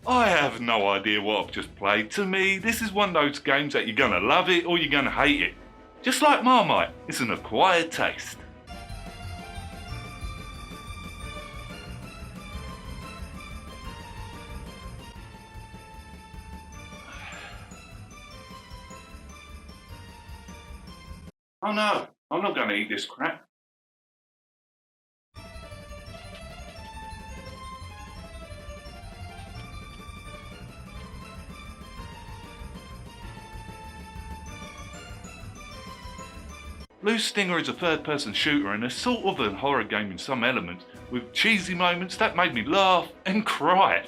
I have no idea what I've just played. To me, this is one of those games that you're gonna love it or you're gonna hate it. Just like Marmite, it's an acquired taste. Oh no, I'm not gonna eat this crap. Blue Stinger is a third-person shooter and a sort of a horror game in some elements, with cheesy moments that made me laugh and cry.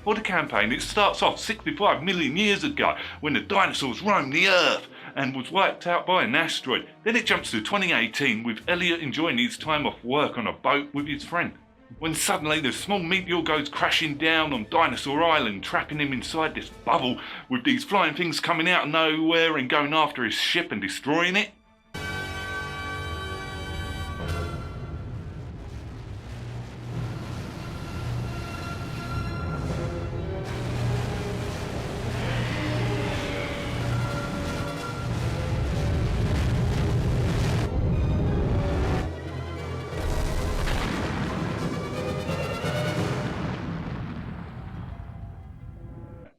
For the campaign, it starts off 65 million years ago when the dinosaurs roamed the Earth and was wiped out by an asteroid. Then it jumps to 2018 with Elliot enjoying his time off work on a boat with his friend, when suddenly the small meteor goes crashing down on Dinosaur Island, trapping him inside this bubble with these flying things coming out of nowhere and going after his ship and destroying it.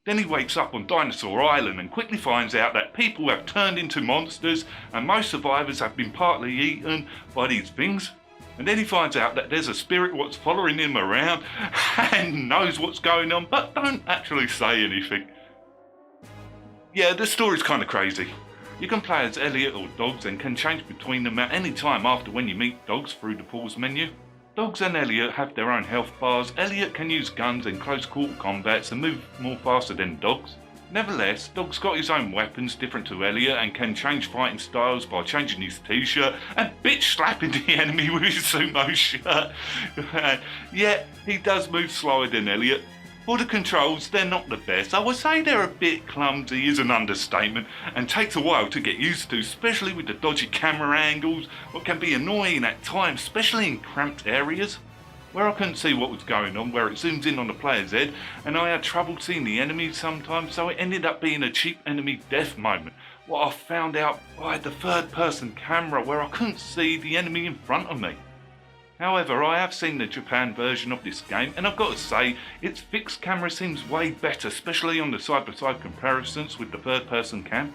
Then he wakes up on Dinosaur Island and quickly finds out that people have turned into monsters and most survivors have been partly eaten by these things. And then he finds out that there's a spirit what's following him around and knows what's going on but don't actually say anything. Yeah, the story's kind of crazy. You can play as Elliot or dogs and can change between them at any time after when you meet dogs through the pause menu. Dogs and Elliot have their own health bars. Elliot can use guns in close quarter combats and move more faster than dogs. Nevertheless, Dog's got his own weapons different to Elliot and can change fighting styles by changing his t-shirt and bitch slapping the enemy with his sumo shirt. Yet, he does move slower than Elliot. For the controls, they're not the best. I would say they're a bit clumsy is an understatement and takes a while to get used to, especially with the dodgy camera angles, what can be annoying at times, especially in cramped areas where I couldn't see what was going on, where it zooms in on the player's head and I had trouble seeing the enemies sometimes, so it ended up being a cheap enemy death moment. What I found out by the third person camera where I couldn't see the enemy in front of me. However, I have seen the Japan version of this game and I've got to say its fixed camera seems way better, especially on the side-by-side comparisons with the third-person cam.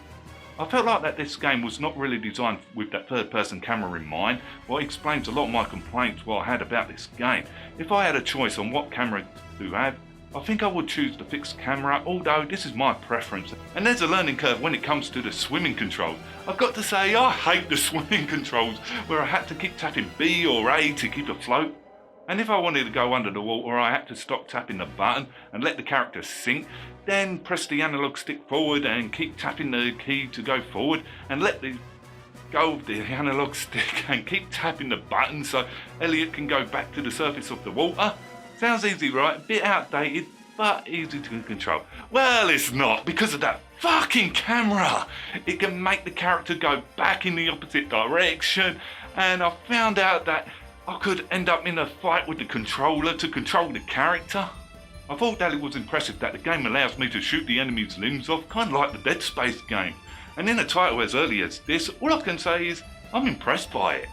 I felt like that this game was not really designed with that third-person camera in mind, what explains a lot of my complaints what I had about this game. If I had a choice on what camera to have, I think I would choose the fixed camera, although this is my preference. And there's a learning curve when it comes to the swimming controls. I've got to say I hate the swimming controls where I had to keep tapping B or A to keep afloat. And if I wanted to go under the water I had to stop tapping the button and let the character sink, then press the analog stick forward and keep tapping the key to go forward and let the go of the analog stick and keep tapping the button so Elliot can go back to the surface of the water. Sounds easy, right? A bit outdated, but easy to control. Well, it's not, because of that fucking camera. It can make the character go back in the opposite direction, and I found out that I could end up in a fight with the controller to control the character. I thought that it was impressive that the game allows me to shoot the enemy's limbs off, kind of like the Dead Space game. And in a title as early as this, all I can say is I'm impressed by it.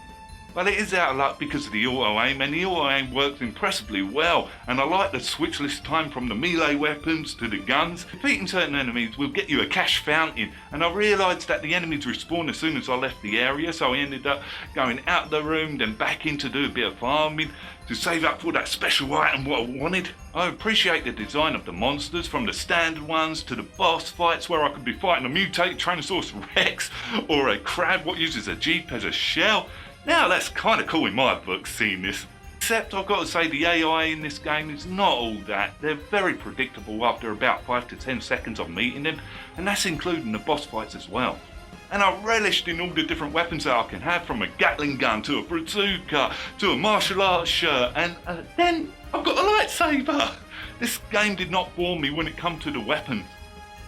But it is out of luck because of the auto-aim, and the auto-aim works impressively well, and I like the switchless time from the melee weapons to the guns. Defeating certain enemies will get you a cash fountain, and I realised that the enemies respawn as soon as I left the area, so I ended up going out the room, then back in to do a bit of farming, to save up for that special item what I wanted. I appreciate the design of the monsters, from the standard ones to the boss fights where I could be fighting a mutated Tyrannosaurus Rex, or a crab what uses a jeep as a shell. Now that's kind of cool in my book, seeing this. Except I've got to say the AI in this game is not all that. They're very predictable after about 5 to 10 seconds of meeting them, and that's including the boss fights as well. And I relished in all the different weapons that I can have, from a Gatling gun to a bazooka to a martial arts shirt, and then I've got a lightsaber. This game did not bore me when it comes to the weapons.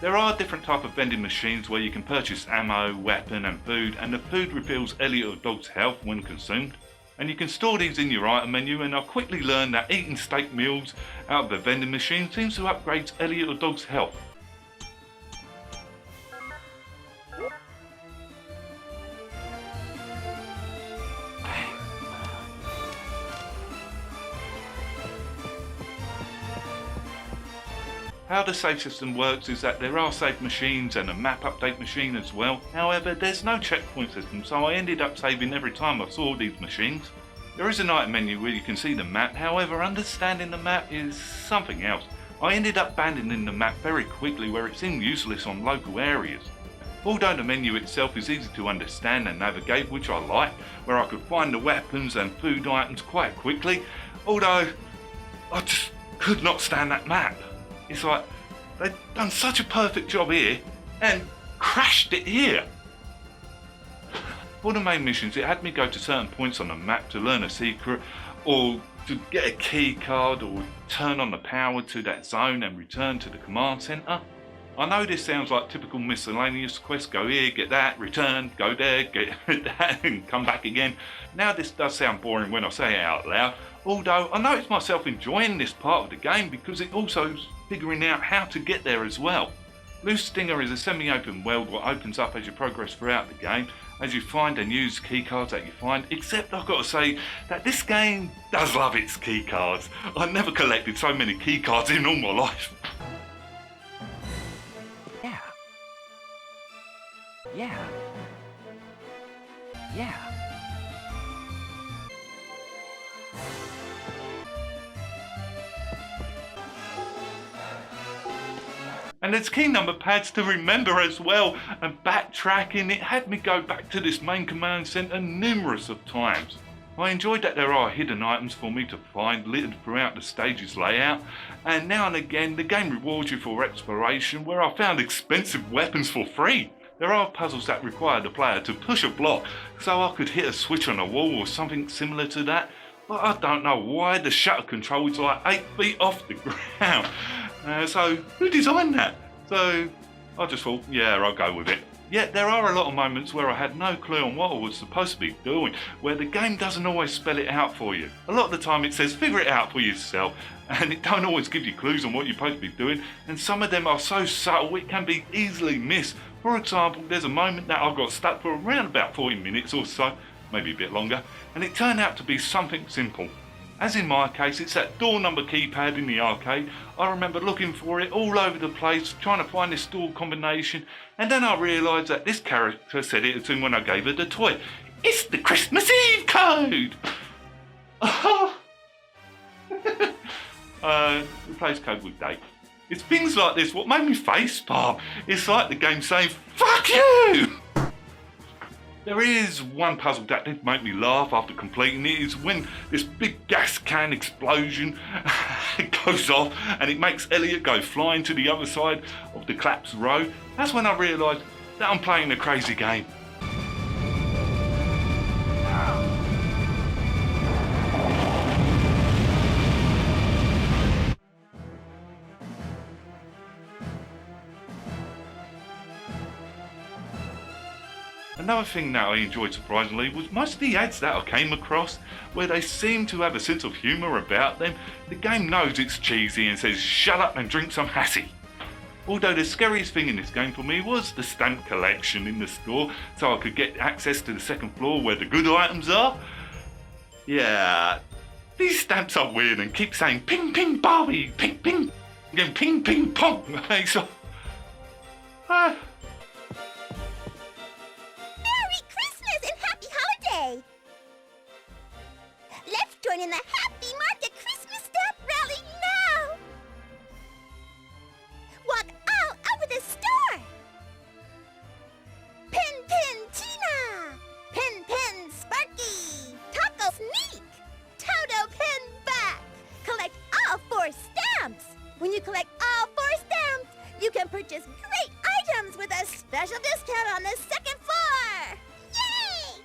There are different type of vending machines where you can purchase ammo, weapon and food, and the food refills Elliot or Dog's health when consumed. and you can store these in your item menu, and I quickly learned that eating steak meals out of the vending machine seems to upgrade Elliot or Dog's health. How the save system works is that there are save machines and a map update machine as well. However, there's no checkpoint system, so I ended up saving every time I saw these machines. There is an item menu where you can see the map, however understanding the map is something else. I ended up abandoning the map very quickly where it seemed useless on local areas. Although the menu itself is easy to understand and navigate, which I like, where I could find the weapons and food items quite quickly, although I just could not stand that map. It's like, they've done such a perfect job here and crashed it here. For the main missions, it had me go to certain points on the map to learn a secret, or to get a key card, or turn on the power to that zone and return to the command centre. I know this sounds like typical miscellaneous quests, go here, get that, return, go there, get that, and come back again. Now this does sound boring when I say it out loud, although I noticed myself enjoying this part of the game because it also is figuring out how to get there as well. Loose Stinger is a semi-open world what opens up as you progress throughout the game, as you find and use keycards that you find, except I've got to say that this game does love its keycards. I've never collected so many keycards in all my life. Yeah. And there's key number pads to remember as well, and backtracking, it had me go back to this main command centre numerous of times. I enjoyed that there are hidden items for me to find littered throughout the stage's layout, and now and again the game rewards you for exploration where I found expensive weapons for free. There are puzzles that require the player to push a block so I could hit a switch on a wall or something similar to that, but I don't know why the shutter control is like 8 feet off the ground. So who designed that? So I just thought, yeah, I'll go with it. Yet there are a lot of moments where I had no clue on what I was supposed to be doing, where the game doesn't always spell it out for you. A lot of the time it says figure it out for yourself, and it don't always give you clues on what you're supposed to be doing, and some of them are so subtle it can be easily missed. For example, there's a moment that I got stuck for around about 40 minutes or so, maybe a bit longer, and it turned out to be something simple. As in my case, it's that door number keypad in the arcade. I remember looking for it all over the place, trying to find this door combination, and then I realised that this character said it to me when I gave her the toy. It's the Christmas Eve code! Replace code with date. It's things like this what made me facepalm. It's like the game saying, fuck you! There is one puzzle that did make me laugh after completing it, is when this big gas can explosion goes off and it makes Elliot go flying to the other side of the collapsed road. That's when I realised that I'm playing a crazy game. Another thing that I enjoyed surprisingly was most of the ads that I came across, where they seem to have a sense of humour about them. The game knows it's cheesy and says shut up and drink some Hassie. Although the scariest thing in this game for me was the stamp collection in the store, so I could get access to the second floor where the good items are. Yeah, these stamps are weird and keep saying ping ping Barbie, ping ping, and ping ping pong. So, Let's join in the Happy Market Christmas Stamp Rally now! Walk all over the store! Pin Pin Tina! Pin Pin Sparky! Taco Sneak! Toto Pin Back! Collect all 4 stamps! When you collect all 4 stamps, you can purchase great items with a special discount on the second floor! Yay!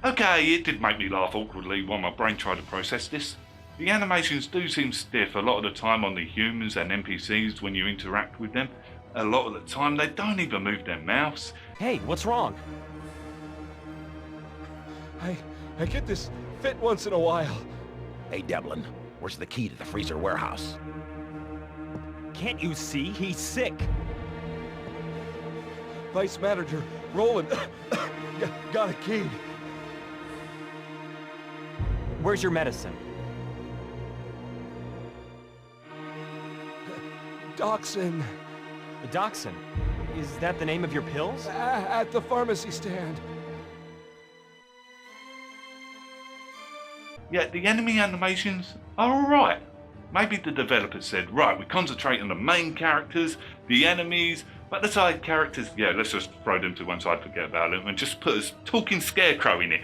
Okay, it did make me laugh awkwardly while my brain tried to process this. The animations do seem stiff a lot of the time on the humans and NPCs when you interact with them. A lot of the time they don't even move their mouths. Hey, what's wrong? I I get this fit once in a while. Hey, Devlin, where's the key to the freezer warehouse? Can't you see? He's sick. Vice Manager Roland got a key. Where's your medicine? Dachshund. Dachshund. Is that the name of your pills? At the pharmacy stand. Yeah, the enemy animations are alright. Maybe the developers said, right, we concentrate on the main characters, the enemies, but the side characters, yeah, let's just throw them to one side, forget about them, and just put a talking scarecrow in it.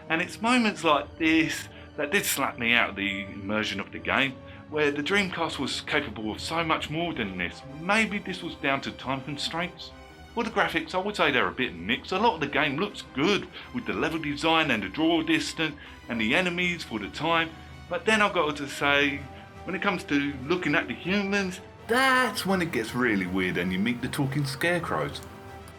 And it's moments like this that did slap me out of the immersion of the game, where the Dreamcast was capable of so much more than this. Maybe this was down to time constraints. For the graphics, I would say they're a bit mixed. A lot of the game looks good with the level design and the draw distance and the enemies for the time. But then I've got to say, when it comes to looking at the humans, that's when it gets really weird and you meet the talking scarecrows.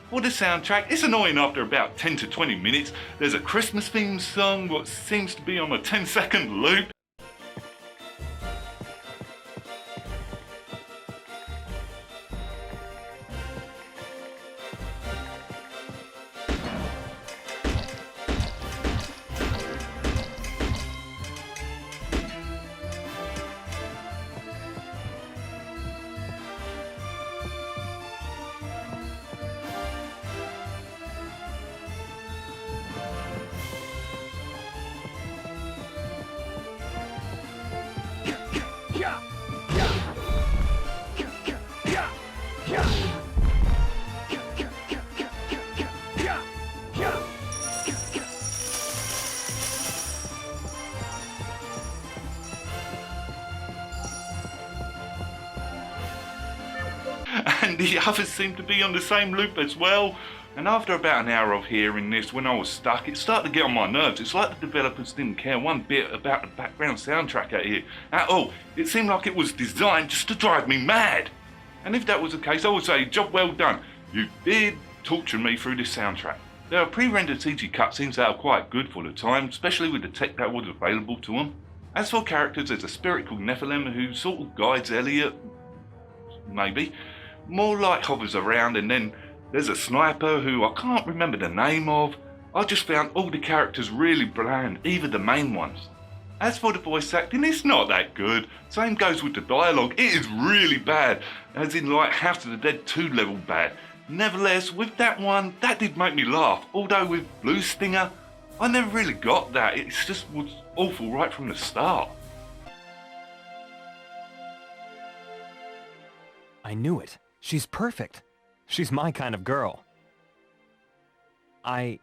For the soundtrack, it's annoying after about 10 to 20 minutes. There's a Christmas themed song what seems to be on a 10-second loop. And the others seem to be on the same loop as well. And after about an hour of hearing this, when I was stuck, it started to get on my nerves. It's like the developers didn't care one bit about the background soundtrack out here at all. It seemed like it was designed just to drive me mad. And if that was the case, I would say, job well done. You did torture me through this soundtrack. There are pre-rendered CG cutscenes that are quite good for the time, especially with the tech that was available to them. As for characters, there's a spirit called Nephilim who sort of guides Elliot, maybe. More like hovers around, and then there's a sniper who I can't remember the name of. I just found all the characters really bland, even the main ones. As for the voice acting, it's not that good. Same goes with the dialogue, it is really bad, as in like House of the Dead 2 level bad. Nevertheless, with that one, that did make me laugh, although with Blue Stinger, I never really got that. It just was awful right from the start. I knew it. She's perfect. She's my kind of girl. It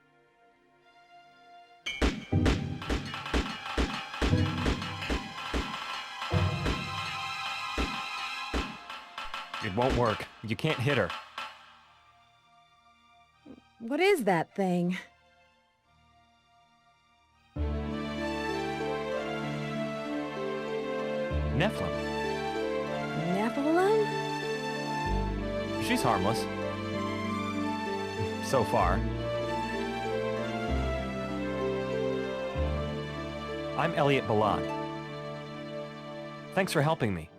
won't work. You can't hit her. What is that thing? Nephilim. Nephilim? She's harmless. So far. I'm Elliot Balad. Thanks for helping me.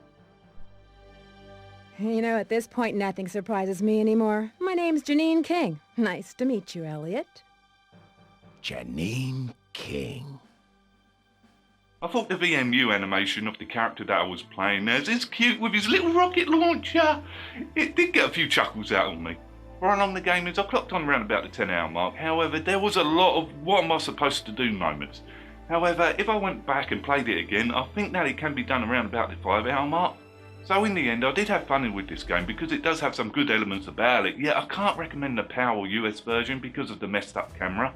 You know, at this point, nothing surprises me anymore. My name's Janine King. Nice to meet you, Elliot. Janine King. I thought the VMU animation of the character that I was playing as is cute with his little rocket launcher. It did get a few chuckles out of me. For how long the game is, I clocked on around about the 10-hour mark. However, there was a lot of what am I supposed to do moments. However, if I went back and played it again, I think that it can be done around about the 5-hour mark. So in the end, I did have fun with this game because it does have some good elements about it, yet I can't recommend the PAL or US version because of the messed up camera.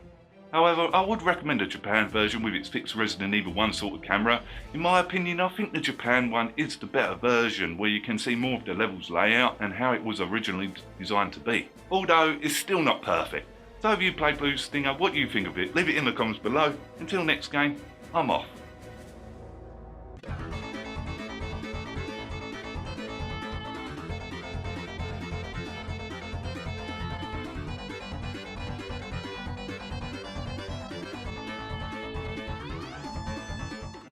However, I would recommend the Japan version with its fixed Resident Evil 1 sort of camera. In my opinion, I think the Japan one is the better version, where you can see more of the level's layout and how it was originally designed to be. Although, it's still not perfect. So if you played Blue Stinger, what do you think of it? Leave it in the comments below. Until next game, I'm off.